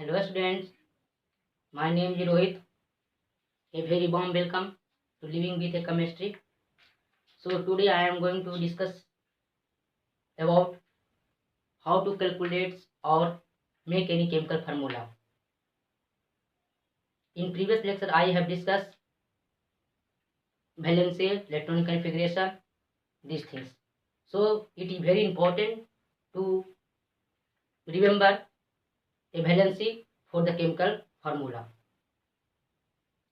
Hello students, my name is Rohit. A very warm welcome to Living with a Chemistry. So today I am going to discuss about how to calculate or make any chemical formula. In previous lecture I have discussed valency, electronic configuration, these things. So it is very important to remember a valency for the chemical formula.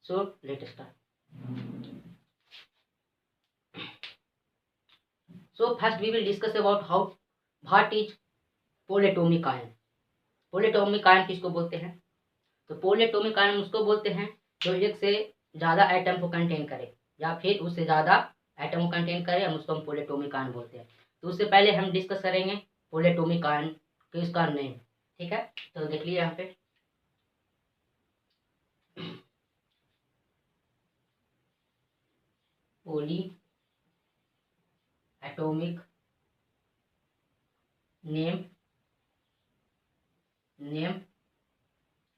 So let us start. So first we will discuss about what is polyatomic ion. Polyatomic ion किसको बोलते हैं? तो पोलेटोमिक ion उसको बोलते हैं जो एक से ज़्यादा एटम को कंटेन करे या फिर उससे ज़्यादा एटम को कंटेन करे, हम उसको पोलेटोमिक आयन बोलते हैं। तो उससे पहले हम डिस्कस करेंगे पोलेटोमिक आयन के उसका नेम। ठीक है, तो देख लीजिए यहाँ पे पोली एटोमिक नेम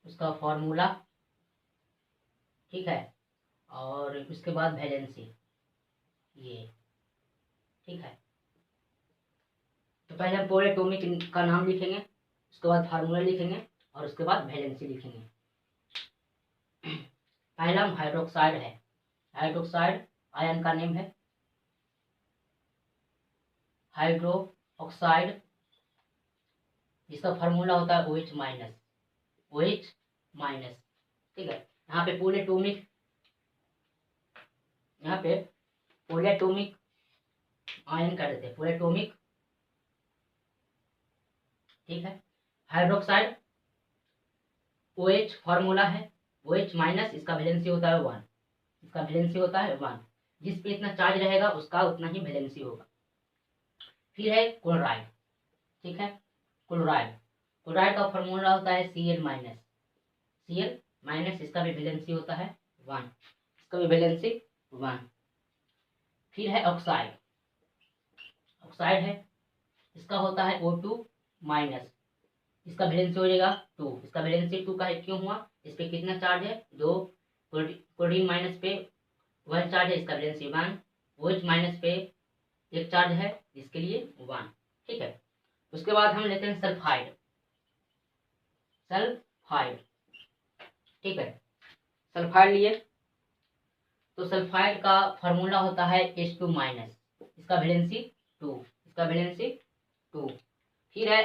उसका फॉर्मूला, ठीक है, और उसके बाद वैलेंसी, ये ठीक है। तो पहले हम पोलेटोमिक का नाम लिखेंगे, उसके बाद फार्मूला लिखेंगे और उसके बाद वैलेंसी लिखेंगे। पहला हाइड्रोक्साइड है, हाइड्रोक्साइड आयन का नेम है हाइड्रोक्साइड, जिसका फार्मूला होता है OH माइनस, ठीक है। यहाँ पे पोलेटोमिक आयन कर देते हैं, पोलेटोमिक, ठीक है। हाइड्रोक्साइड OH फार्मूला है OH माइनस, इसका वैलेंसी होता है 1, इसका वैलेंसी होता है 1। जिस पे इतना चार्ज रहेगा उसका उतना ही वैलेंसी होगा। फिर है क्लोराइड, ठीक है, क्लोराइड का फार्मूला होता है Cl माइनस, इसका भी वैलेंसी होता है 1, इसका भी वैलेंसी 1। फिर है ऑक्साइड है, इसका होता है O2 माइनस, इसका वैलेंसी हो जाएगा 2, इसका वैलेंसी 2 का है, क्यों हुआ? इस पे कितना चार्ज है? 2, क्लोरीन माइनस पे 1 चार्ज है, इसका वैलेंसी 1, OH माइनस पे 1 चार्ज है, इसके लिए 1, ठीक है। उसके बाद हम लेते हैं सल्फाइड, ठीक है। सल्फाइड लिए तो सल्फाइड का फार्मूला होता है H2 माइनस, इसका वैलेंसी 2, इसका वैलेंसी 2। फिर है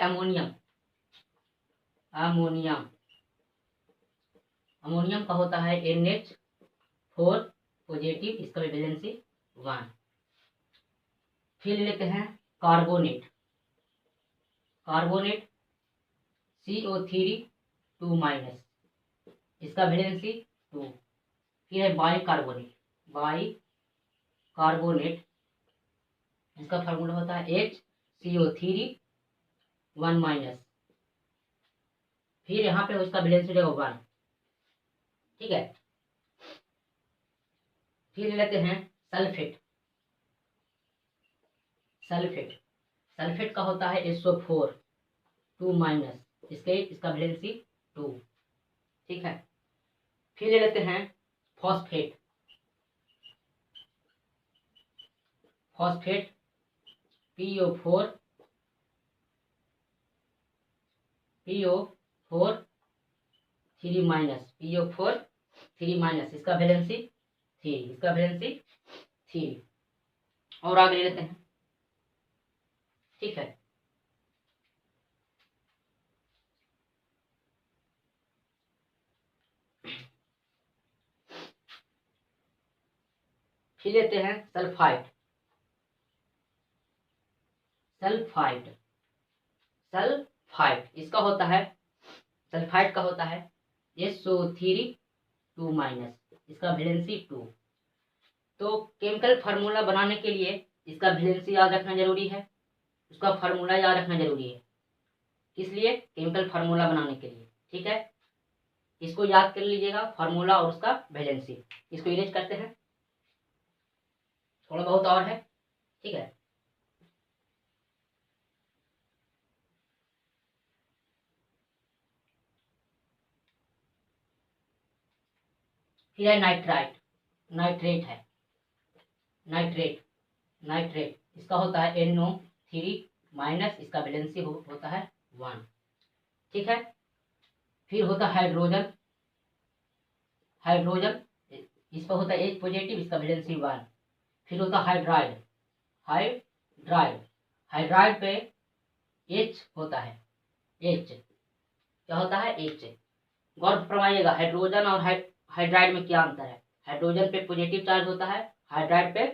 अमोनियम का होता है NH4 पॉजिटिव, इसका भी वैलेंसी 1। फिर लेते हैं कार्बोनेट CO3 2 माइनस, इसका वैलेंसी 2। फिर है बाइकार्बोनेट, इसका फार्मूला होता है HCO3 1 माइनस, फिर यहाँ पे उसका वैलेंसी रहेगा 1, ठीक है। फिर लेते हैं सल्फेट का होता है SO4 2 माइनस, इसका वैलेंसी 2, ठीक है। फिर ले लेते हैं फॉस्फेट PO4 3 माइनस, इसका वैलेंसी 3, और आगे ले लेते हैं, ठीक है। फिर लेते हैं सल्फाइड, इसका होता है, सल्फाइड का होता है SO3 2 माइनस, इसका वैलेंसी 2। तो केमिकल फार्मूला बनाने के लिए इसका वैलेंसी याद रखना जरूरी है, उसका फार्मूला याद रखना जरूरी है, इसलिए केमिकल फार्मूला बनाने के लिए, ठीक है। इसको याद कर लीजिएगा, फार्मूला और उसका वैलेंसी। इसको इरेज करते हैं, थोड़ा बहुत और है, ठीक है। फिर है नाइट्राइट, नाइट्रेट है, नाइट्रेट, नाइट्रेट इसका होता है NO3 माइनस, इसका वैलेंसी होता है 1। ठीक है। फिर होता है हाइड्रोजन, हाइड्रोजन इसका होता है H पॉजिटिव, इसका वैलेंसी 1। फिर होता है हाइड्राइड, हाइड्राइड, हाइड्राइड पे H होता है, H क्या होता है H। गौर फरमाइएगा हाइड्रोजन और हाइड्राइड में क्या अंतर है। हाइड्रोजन पे पॉजिटिव चार्ज होता है, हाइड्राइड पे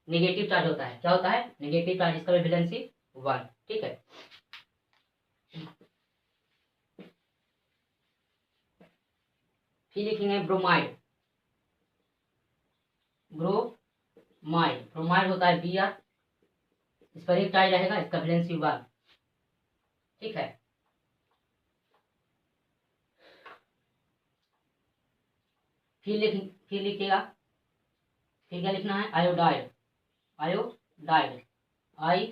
नेगेटिव चार्ज होता है। क्या होता है नेगेटिव चार्ज, इसका वैलेंसी 1। ठीक है। फिर लिखेंगे ब्रोमाइड, ब्रोमाइड, ब्रोमाइड होता है Br, इस पर एक चार्ज रहेगा, इसका वैलेंसी 1। ठीक है। फिर लिखिएगा, फिर क्या लिखना है आयोडाइड, आयोडाइड, आई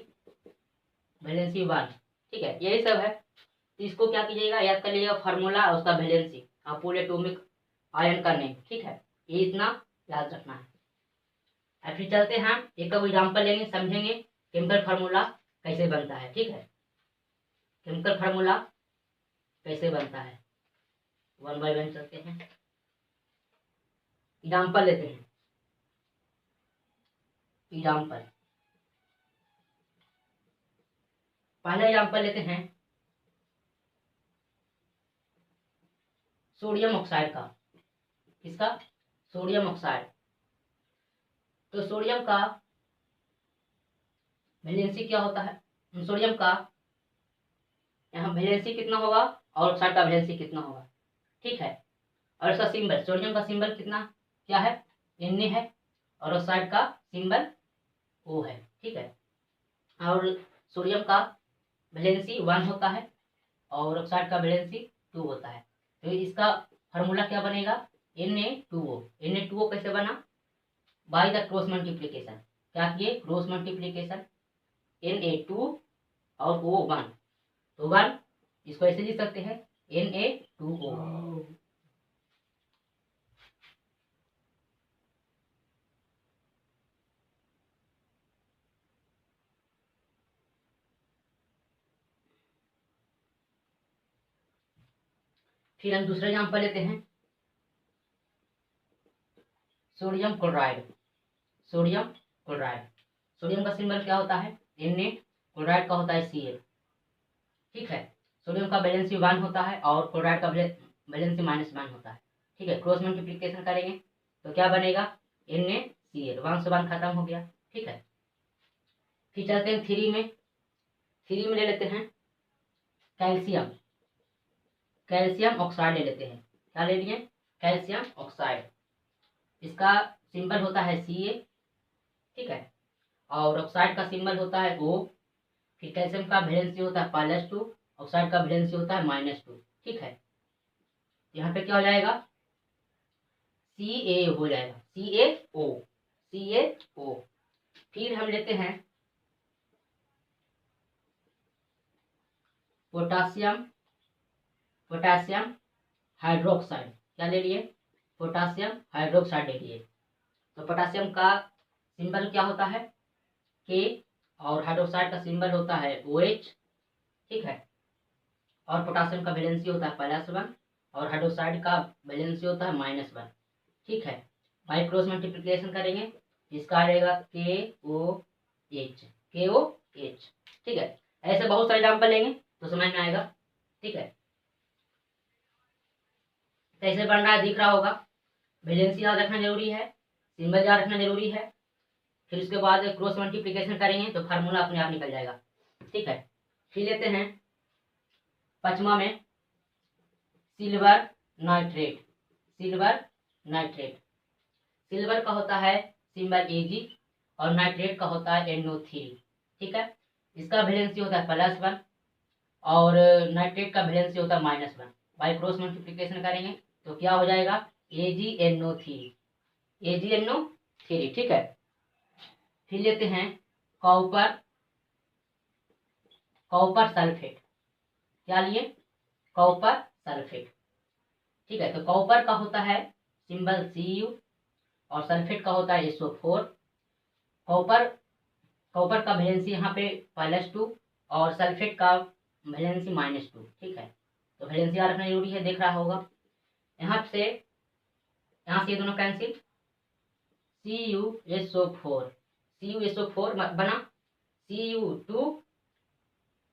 वैलेंसी 1। ठीक है, यही सब है। तो इसको क्या कीजिएगा, याद कर लीजिएगा फार्मूला और उसका वैलेंसी पूरे एटॉमिक आयन का नेम। ठीक है, ये इतना याद रखना है। अब फिर चलते हैं, एक एग्जाम्पल लेंगे, समझेंगे केमिकल फार्मूला कैसे बनता है। ठीक है, केमिकल फार्मूला कैसे बनता है, 1 बाय 1 चलते हैं। एग्जाम्पल लेते हैं, एग्जाम्पल, पहला एग्जाम्पल लेते हैं सोडियम ऑक्साइड का। किसका, सोडियम ऑक्साइड। तो सोडियम का वैलेंसी क्या होता है, सोडियम का यहाँ वैलेंसी कितना होगा और ऑक्साइड का वैलेंसी कितना होगा। ठीक है, और इसका सिंबल, सोडियम का सिंबल कितना क्या है, Na है, और ऑक्साइड का सिंबल O है। ठीक है, और सोडियम का वैलेंसी 1 होता है और ऑक्साइड का वैलेंसी 2 होता है। तो इसका फार्मूला क्या बनेगा, Na2O। Na2O कैसे बना, बाय द क्रॉस मल्टीप्लीकेशन। क्या किए, क्रॉस मल्टीप्लीकेशन, Na2 और O1, तो 1 इसको ऐसे लिख सकते हैं Na2O। फिर हम दूसरा एग्जाम्पल लेते हैं sodium chloride, sodium chloride. Sodium का सिंबल क्या होता है Na, क्लोराइड का होता है Cl। ठीक है, सोडियम का वैलेंसी 1 होता है और क्लोराइड का वैलेंसी -1 होता है। ठीक है, क्रॉस मल्टीप्लिकेशन करेंगे तो क्या बनेगा NaCl, 1 से 1 खत्म हो गया। ठीक है, फिर चलते हैं 3 में, 3 में ले लेते हैं कैल्शियम, कैल्शियम ऑक्साइड ले लेते हैं। क्या ले लिए, कैल्शियम ऑक्साइड, इसका सिंबल होता है Ca। ठीक है, और ऑक्साइड का सिंबल होता है O। फिर कैल्शियम का वैलेंसी होता है +2, ऑक्साइड का वैलेंसी होता है -2। ठीक है, यहाँ पे क्या हो जाएगा Ca हो जाएगा, CaO, CaO। फिर हम लेते हैं पोटासियम, पोटासियम हाइड्रोक्साइड। क्या ले लिए, पोटासियम हाइड्रोक्साइड ले लिए। तो पोटासियम का सिंबल क्या होता है K, और हाइड्रोक्साइड का सिंबल होता है OH। ठीक है, और पोटासियम का वैलेंसी होता है +1 और हाइड्रोक्साइड का वैलेंसी होता है -1। ठीक है, बाई क्रॉस मल्टीप्लिकेशन करेंगे, इसका आ जाएगा KOH, KOH। ठीक है, ऐसे बहुत सारे एग्जाम्पल लेंगे तो समझ में आएगा। ठीक है, कैसे बन रहा है दिख रहा होगा। वैलेंसी याद रखना जरूरी है, सिंबल याद रखना जरूरी है, फिर उसके बाद क्रॉस मल्टीप्लिकेशन करेंगे तो फार्मूला अपने आप निकल जाएगा। ठीक है, फिर लेते हैं 5वां में silver nitrate, silver nitrate. Silver का होता है सिंबल Ag और नाइट्रेट का होता है NO3। ठीक है, इसका वैलेंसी होता है +1 और नाइट्रेट का वैलेंसी होता है -1। बाई क्रॉस मल्टीप्लिकेशन करेंगे तो क्या हो जाएगा AgNO3, AgNO3। ठीक है, फिर लेते हैं कॉपर, कॉपर सल्फेट। क्या लिए, कॉपर सल्फेट। ठीक है, तो कॉपर का होता है सिंबल Cu, और सल्फेट का होता है SO4। कॉपर कॉपर का वैलेंसी यहाँ पे +2 और सल्फेट का वैलेंसी -2। ठीक है, तो वैलेंसी याद रखना जरूरी है, देख रहा होगा। यहाँ से ये दोनों कैंसिल, CuSO4 बना, Cu2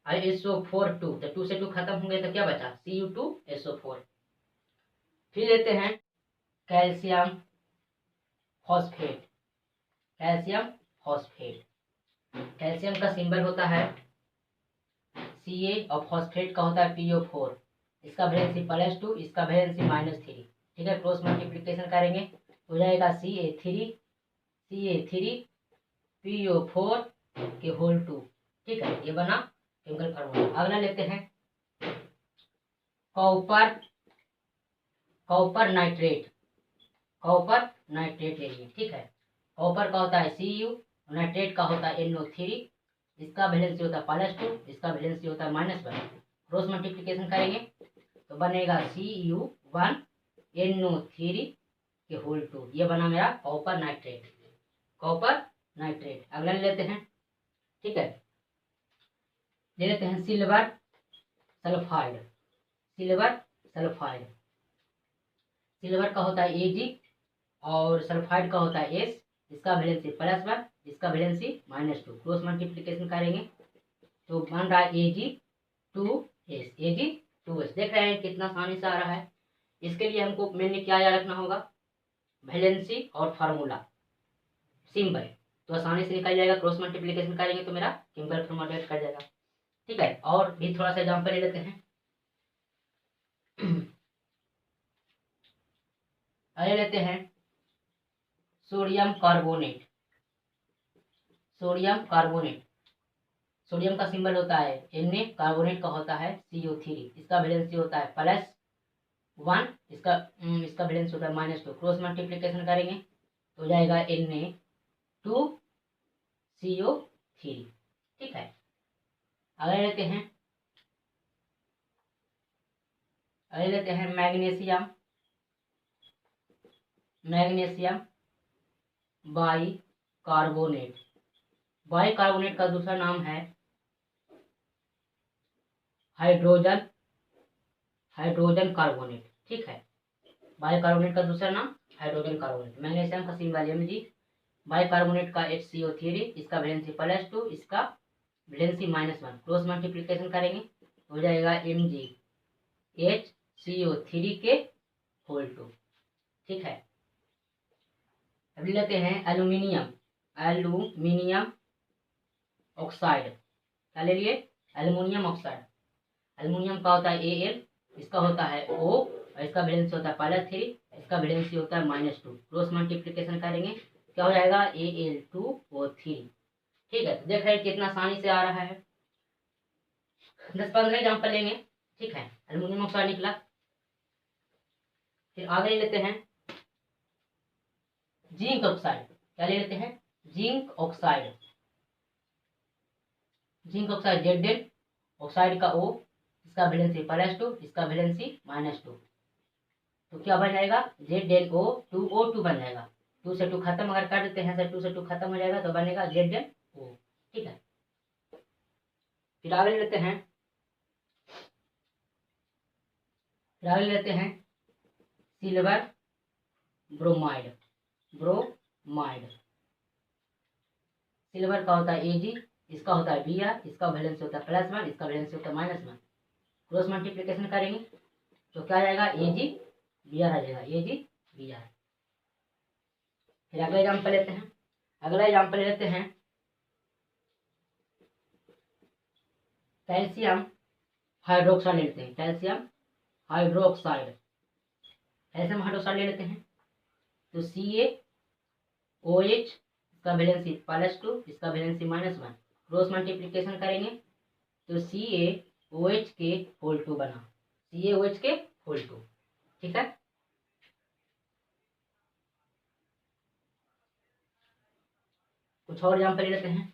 और SO4 2, तो 2 से 2 खत्म होंगे तो क्या बचा, Cu2SO4। फिर लेते हैं calcium phosphate. Calcium phosphate, calcium का सिंबल होता है Ca और फॉस्फेट का होता है PO4। इसका वैलेंसी +2, इसका वैलेंसी -3। ठीक है, क्रॉस मल्टीप्लिकेशन करेंगे हो जाएगा Ca3 PO4 के होल 2। ठीक है, ये बना केमिकल फार्मूला। अगला लेते हैं कॉपर नाइट्रेट। कॉपर नाइट्रेट लेंगे। ठीक है, कॉपर का होता है Cu, नाइट्रेट का होता है NO3। इसका वैलेंसी होता है +2, इसका वैलेंसी होता है -1। क्रॉस मल्टीप्लिकेशन करेंगे तो बनेगा Cu1NO3 के होल 2। ये बना मेरा कॉपर नाइट्रेट। Copper nitrate. अगला लेते हैं। ठीक है, ले लेते हैं silver sulphide. Silver sulphide, silver का होता है Ag और सल्फाइड का होता है S। इसका वैलेंसी +1, इसका वैलेंसी -2। क्रॉस मल्टीप्लिकेशन करेंगे तो बन रहा है Ag2S। Ag2S देख रहे हैं कितना आसानी से आ रहा है। इसके लिए हमको मेनली क्या याद रखना होगा, वैलेंसी और फार्मूला सिंबल, तो आसानी से निकल जाएगा। क्रॉस मल्टीप्लिकेशन करेंगे तो मेरा सिंबल फॉर्मूलेट कर जाएगा। ठीक है, और भी थोड़ा सा एग्जाम्पल ले लेते हैं। अरे लेते हैं sodium carbonate. Sodium carbonate, sodium का सिंबल होता है Na, कार्बोनेट का होता है CO3। इसका वैलेंसी होता है +1, इसका वैलेंसी होता है -2। क्रॉस मल्टीप्लिकेशन करेंगे तो हो जाएगा Na2CO3। ठीक है, अगले लेते हैं मैग्नीशियम। Magnesium bicarbonate. बाइकार्बोनेट का दूसरा नाम है हाइड्रोजन कार्बोनेट। ठीक है, बाइकार्बोनेट का दूसरा नाम हाइड्रोजन कार्बोनेट। मैग्नीशियम का सिंबल Mg। बाइकार्बोनेट का HCO3, इसका वैलेंसी +2, इसका वैलेंसी -1। क्रॉस मल्टीप्लिकेशन करेंगे हो जाएगा MgHCO3 के होल 2। ठीक है, अभी लेते हैं एल्यूमिनियम ऑक्साइड। क्या ले लिए, एल्यूमिनियम ऑक्साइड। एल्यूमिनियम का होता है Al, इसका होता है O और इसका वैलेंसी होता है +3, इसका वैलेंसी होता है -2। क्रॉस मल्टीप्लिकेशन करेंगे क्या हो जाएगा Al2O3। ठीक है, तो देख रहे हैं कितना आसानी से आ रहा है। 10-15 एग्जाम्पल लेंगे। ठीक है, एल्यूमिनियम ऑक्साइड निकला। फिर आगे लेते हैं जिंक ऑक्साइड। क्या ले लेते हैं, zinc oxide. Zinc oxide Zn, oxide का O, इसका वैलेंसी +2, इसका वैलेंसी -2। तो क्या बन जाएगा ZnO2O2 बन जाएगा। 2 से 2 खत्म अगर कर देते हैं सर, 2 से 2 खत्म हो जाएगा तो बनेगा ZnO। ठीक है, फिर आगे लेते हैं सिल्वर ब्रोमाइड। ब्रोमाइड, सिल्वर का होता है Ag, इसका होता है Br, इसका वैलेंसी होता है +1, इसका वैलेंसी होता है -1। क्रॉस मल्टीप्लिकेशन करेंगे तो क्या आ जाएगा AgBr आ जाएगा, AgBr। फिर अगला एग्जाम्पल लेते हैं कैल्शियम हाइड्रोक्साइड ले लेते हैं। कैल्शियम हाइड्रोक्साइड ले लेते हैं तो CaOH, इसका वैलेंसी +2, इसका वैलेंसी -1। क्रॉस मल्टीप्लिकेशन करेंगे तो CaOH के होल 2 बना, CaOH के होल 2। ठीक है, कुछ और एग्जाम्पल ले लेते हैं।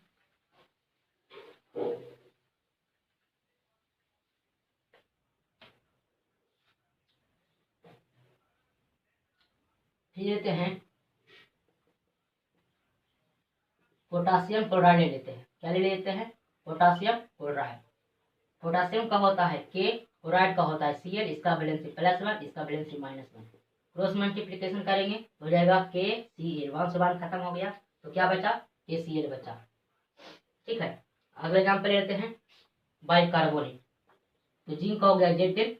फिर लेते हैं पोटासियम क्लोराइड ले लेते हैं। क्या ले लेते हैं? Potassium chloride. पोटासियम का होता है के, क्लोराइड का होता है Cl, इसका वैलेंसी +1, इसका वैलेंसी -1। क्रॉस मल्टीप्लिकेशन करेंगे तो हो जाएगा KCl, 1 से 1 खत्म हो गया तो क्या बचा? KCl बचा। ठीक है, अगले एग्जाम्पल लेते हैं बाइकार्बोनेट। तो जिंक का हो गया Zn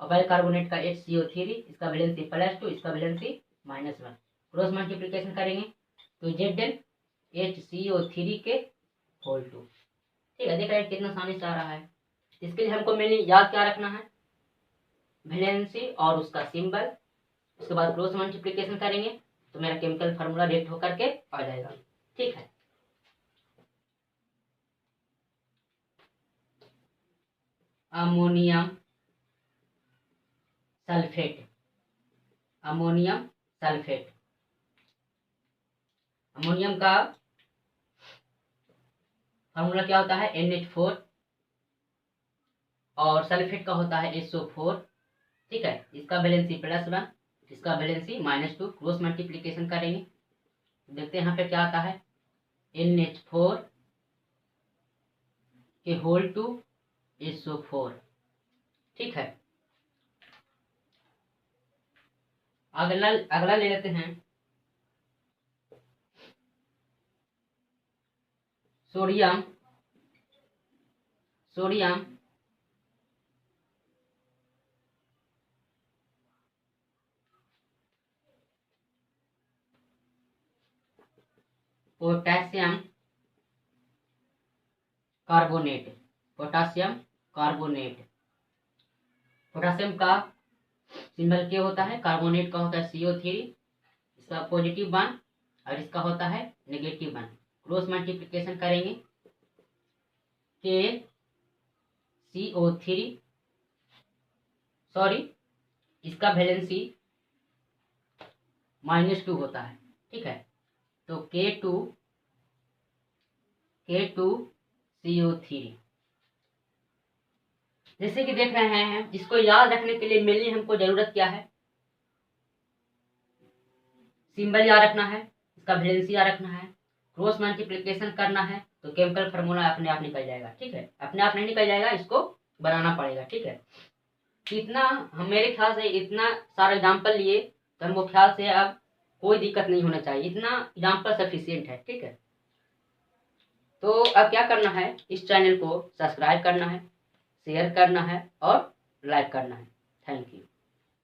और बाइकार्बोनेट का HCO3, इसका वैलेंसी +2, इसका वैलेंसी -1। क्रॉस मल्टीप्लिकेशन करेंगे तो Zn HCO3 के होल 2। ठीक है, देख रहे हैं कितना आसानी से आ रहा है। इसके लिए हमको मेनली याद क्या रखना है? वैलेंसी और उसका सिंबल। उसके बाद क्रॉस मल्टीप्लिकेशन करेंगे तो मेरा केमिकल फार्मूला रिएक्ट होकर के आ जाएगा। ठीक है, ammonium sulphate. Ammonium sulphate, ammonium का फार्मूला क्या होता है? NH4 और सल्फेट का होता है SO4। ठीक है, इसका वैलेंसी +1, इसका वैलेंसी -2। क्रॉस मल्टीप्लिकेशन करेंगे देखते हैं यहाँ पे क्या आता है? NH4 के होल 2 SO4। ठीक है, अगला ले लेते हैं sodium potassium carbonate. Potassium carbonate, potassium का सिंबल क्या होता है? कार्बोनेट का होता है CO3, इसका +1 और इसका होता है -1। क्रॉस मल्टीप्लिकेशन करेंगे KCO3, सॉरी इसका वैलेंसी -2 होता है। ठीक है, तो K2CO3। जैसे कि देख रहे हैं, इसको याद रखने के लिए मेनली हमको जरूरत क्या है? सिंबल याद रखना है, इसका वैलेंसी याद रखना है, क्रॉस मल्टीप्लिकेशन करना है तो केमिकल फार्मूला अपने आप निकल जाएगा। ठीक है, अपने आप नहीं निकल जाएगा, इसको बनाना पड़ेगा। ठीक है, इतना हम मेरे ख्याल से इतना सारा एग्जाम्पल लिए तो हमको ख्याल से अब कोई दिक्कत नहीं होना चाहिए, इतना एग्जाम्पल सफिशिएंट है। ठीक है, तो अब क्या करना है? इस चैनल को सब्सक्राइब करना है, शेयर करना है और लाइक करना है। Thank you.